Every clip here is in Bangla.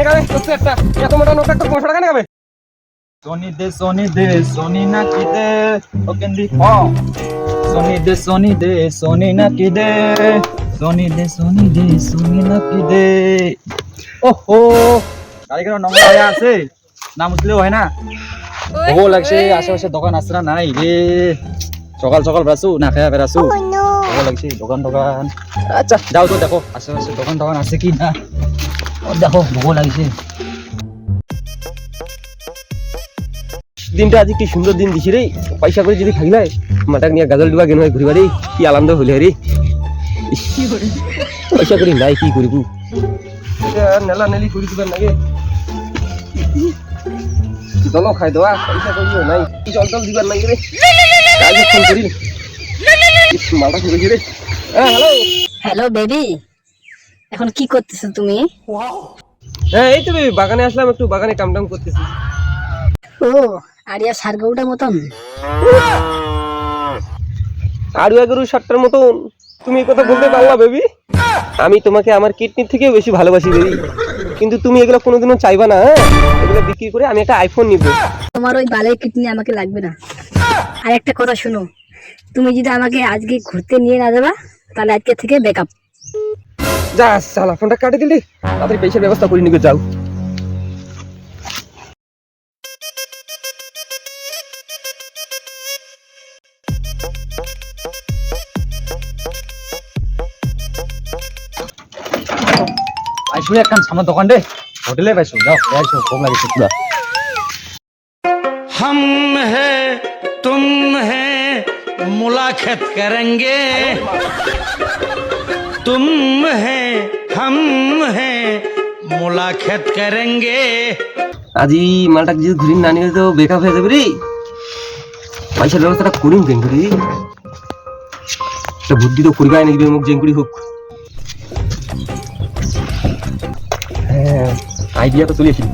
নেগাবে তোর একটা এত মোটা নোট একটা 500 টাকা নেগাবে সোনি দে সোনি না কি দে ও কেন্দি সোনি দে সোনি না কি দে সোনি না কি দে ওহো গাড়ির নম্বর আয়া আছে নাম উঠলেও হয় না ও লাগছে আশেপাশে দোকান আছে না নাই রে সকাল সকাল বেরাসু না খায়া বেরাসু ও লাগছে দোকান আচ্ছা যাও তো দেখো আশেপাশে দোকান আছে কি না দেখো ভোগ লাগছে দিনটা আজ কি সুন্দর দিন দিছি রে পয়সা করে যদি খাইলাই মাটাক নিয়ে গাজল ডিবা গেন ঘুরিবা রে কি আনন্দ হইলে রে পয়সা করি নাই কি করিব নেলা নেলি করি দিবার লাগে জল খাই দেওয়া পয়সা করিও নাই জল টল দিবার লাগে রে কাজে ফোন করি মালটা করেছি রে হ্যালো হ্যালো বেবি এখন কি করতেছো তুমি? হ্যাঁ এই তো বেবি বাগানে আসলাম একটু বাগানে কাম টাম করতেছি ও আরিয়া সারগৌটার মতন আড়ুয়া গরু 60টার মতন তুমি এই কথা বলতে পারলা বেবি আমি তোমাকে আমার কিডনি থেকেও বেশি ভালোবাসি বেবি কিন্তু তুমি এগুলো কোনোদিনও চাইবা না হ্যাঁ এগুলো বিক্রি করে আমি একটা আইফোন নিব তোমার ওই বালের কিডনি আমাকে লাগবে না আর একটা কথা শোনো তুমি যদি আমাকে আজকে ঘুরতে নিয়ে না যাবা তাহলে আজকে থেকে ব্যাকআপ যা শালা ফোনটা কাটে দিলি তাড়াতাড়ি পয়সার ব্যবস্থা করে নিয়ে যাও আইসো একখান সামনে দোকান রে হোটেলে পাইছো যাও আইসো ভোগ লাগিছে পুরা हम है तुम है मुलाकात करेंगे तुम है हम है मुलाकात करेंगे আজি মালটা যদি ঘুরি না নিলে তো বেকআপ হয়ে যাবে রে পয়সার ব্যবস্থাটা করিম কেন করি একটা বুদ্ধি তো করিবাই নাকি মুখ জেঙ্কুড়ি হোক হ্যাঁ আইডিয়া তো চলে এসেছি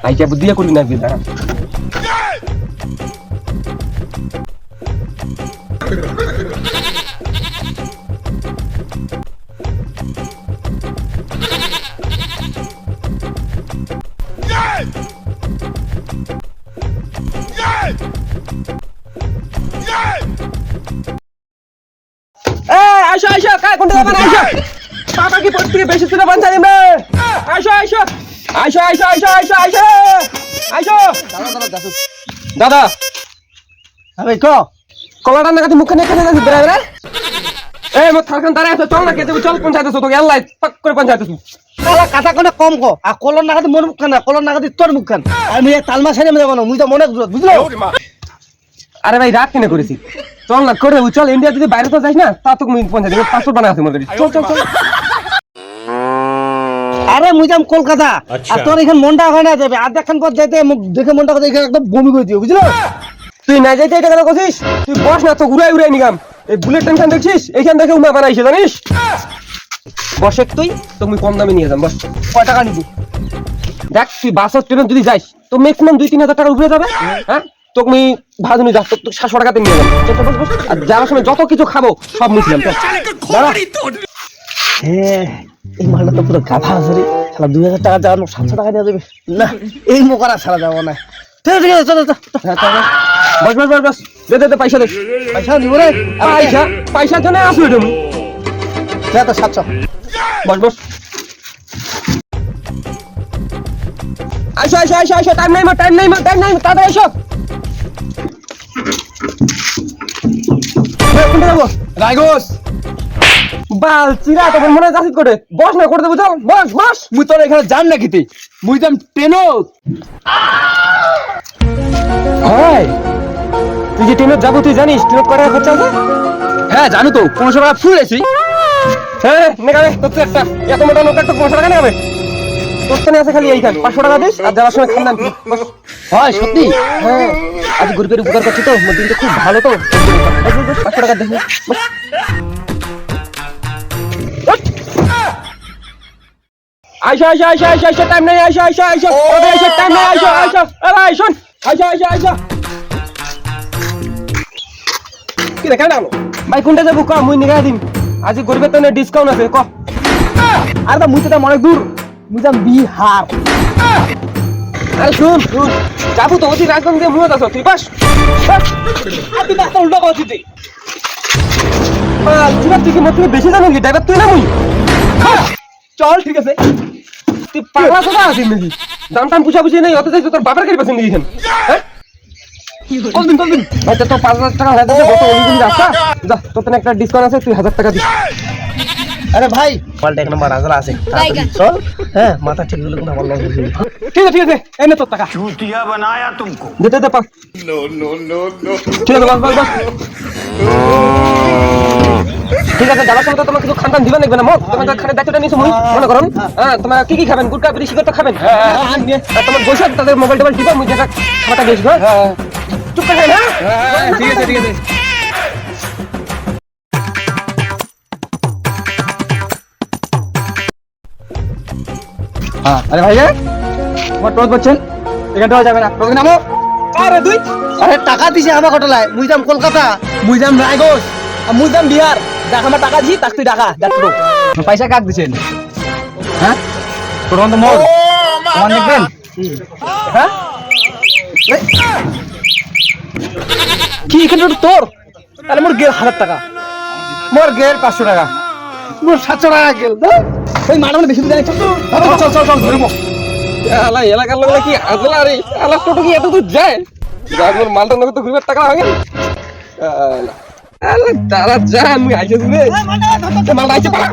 আইডিয়া বুদ্ধি করবি না দাঁড়া আইসো আইসো কাই কোনটা যাবেন আইসো পাপা কি পড়তে বেশি ছিল বানছা দিবে আইসো আইসো আইসো আইসো আইসো আইসো আইসো আইসো দাদা আরে কো কলাটা নাকি মুখে নিয়ে কেটে যাচ্ছে বেরা এই মত থারখান দাঁড়ায় আছো চল না কেটে চল পঞ্চায়েত তোকে আল্লাহ পাক করে পঞ্চায়েত তালা কথা কোনে কম কো আর কলর নাগাতে মোর মুখ খানা কলর নাগাতে তোর মুখ খান আর মুই তালমা ছাড়ে মে যাবো না মুই তো মনে বুঝলো আরে ভাই রাত কেন করেছি চল না করে চল ইন্ডিয়া যদি বাইরে তো যাইস না তা তো পঞ্চায়েত পাসপোর্ট বানা আছে মোদের চল চল চল আরে মুই যাম কলকাতা আর তোর এখান মনটা হয় না যাবে আর দেখখান পর যাইতে মুখ দেখে মনটা কথা এখানে একদম বমি করে দিও বুঝলো তুই না যাইতে এটা কেন করছিস তুই বস না তো উড়াই উড়াই নিগাম এই বুলেট টেনশন দেখছিস এইখান থেকে উমা বানাইছে জানিস বসে তুই তুমি কম দামে নিয়ে যাম বস কয় টাকা নিবি দেখ তুই বাস ট্রেনে যদি যাইস তো ম্যাক্সিমাম 2-3 হাজার টাকা উপরে যাবে হ্যাঁ তুমি ভাজুনি যাস তো 700 টাকাতে নিয়ে যাবো বস বস আর যাওয়ার সময় যত কিছু খাবো সব মুছিলাম হ্যাঁ এই মালটা তো পুরো গাধা আছে রে শালা 2000 টাকা যাওয়ার 700 টাকা দিয়ে দেবে না এই মোকারা ছাড়া যাবো না ঠিক আছে চল চল বস বস বস বস দে দে পয়সা দে পয়সা দিব রে পয়সা তো না আসবে তুমি যা তো 700 বস বস আইসো আইসো আইসো আইসো টাইম নাই তাড়াতাড়ি এসো কোনটা যাবো রায়গঞ্জ বাল চিরা তখন মনে হয় যাচ্ছিস করে বস না করে দেবো চল বস বস মুই তোর এখানে যাম না কিতে মুই যাম ট্রেনও হয় তুই যে ট্রেনে যাবো তুই জানিস ট্রেনে কত টাকা খরচা আছে হ্যাঁ জানো তো 500 টাকা ফুল এসি হ্যাঁ নেগাবে তোর তো একটা এত মোটা নোট একটা 500 টাকা নেগাবে তোর তো আছে খালি এইখান 500 টাকা দিস আর যাওয়ার সময় খান্দান বস হয় সত্যি হ্যাঁ আজ গরিবের উপকার করছি তো মোর দিনটা খুব ভালো তো 500 টাকা দেখি বস আইসো আইসো আইসো আইসো আইসো টাইম নাই আইসো আইসো আইসো ওরে আইসো টাইম নাই আইসো আইসো এ ভাই শুন আইসো আইসো আইসো কি রে কেন ভাই কোনটা যাবো ক মুই নিগা দিম আজ গরিবের তো ডিসকাউন্ট আছে ক আর তো মুই তো অনেক দূর মুই যাম বিহার। আরে শুন শুন, যাবো তো ওই রাজধানী দিয়ে মুয়ে যাচ্ছ তুই বাস। তুই তো উল্টা করছিস তুই। তুই কি মোট থেকে বেশি জানো কি ড্রাইভার তুই না মুই? চল ঠিক আছে। তুই পাগলা কথা আছিস নাকি? দাম টাম পুষা পুষি নেই, অত যাইছো তোর বাপের গাড়ি পাচ্ছেন নাকি এখানে? হ্যাঁ? কোনদিন ভাই তো 5,000 টাকা হয়ে যাচ্ছে, গত অভিযোগ রাস্তা যা, তোর তো একটা ডিসকাউন্ট আছে, তুই 1,000 টাকা দিস। আরে ভাই মালটা এক নম্বর রাজলা আছে, তাড়াতাড়ি চল। হ্যাঁ মাথা ঠিক হলে কোনো আমার লস হয়ে যাবে। ঠিক আছে এই নে তোর টাকা। चूतिया बनाया तुमको। দে পা। ঠিক আছে বাস। ঠিক আছে, যাবার সময় তো তোমার কিছু খান দিবেন লাগবে না, মত তোমার খানের দায়িত্বটা নিয়েছো মুই, মনে করুন। হ্যাঁ, তোমরা কি খাবেন? গুটকা বিড়ি সিগারেট তো খাবেন। আর তোমার বসে তাদের মোবাইল টোবাইল টিপা মুই যেটা খাবারটা দিয়েছি। হ্যাঁ চুপ করে না। ঠিক আছে ঠিক আছে। হ্যাঁ আরে ভাই তোমার টোল করছেন, এখানটা যাবে না, টোকে নামো। আরে তুই, আরে টাকা দিছে আমার কটলায়, মুই যাম কলকাতা, মুই যাম রায়গঞ্জ, আর মুই যাম বিহার। দেখ আমার টাকা দিছি, তাক তুই টাকা দেখ তো। পয়সা কাক দিচ্ছেন? হ্যাঁ তোর তো মোর তোমার দেখবেন। হ্যাঁ কি এখানে তোর? তাহলে মোর গেল 1,000 টাকা, মোর গেল 500 টাকা। মোর 700 টাকা গেল। ওই মাটা মানে বেশি জানি। চল চল চল ধরবো। আলা এলাকার লোকরা কি আজলা রে, আলা টোটো কি এত দূর যায়? যার মালটা নগদ তো ঘুরবার টাকা হয়ে গেল। আলা তারা যান মুই আইছে দিবে। মালটা আইছে পালা।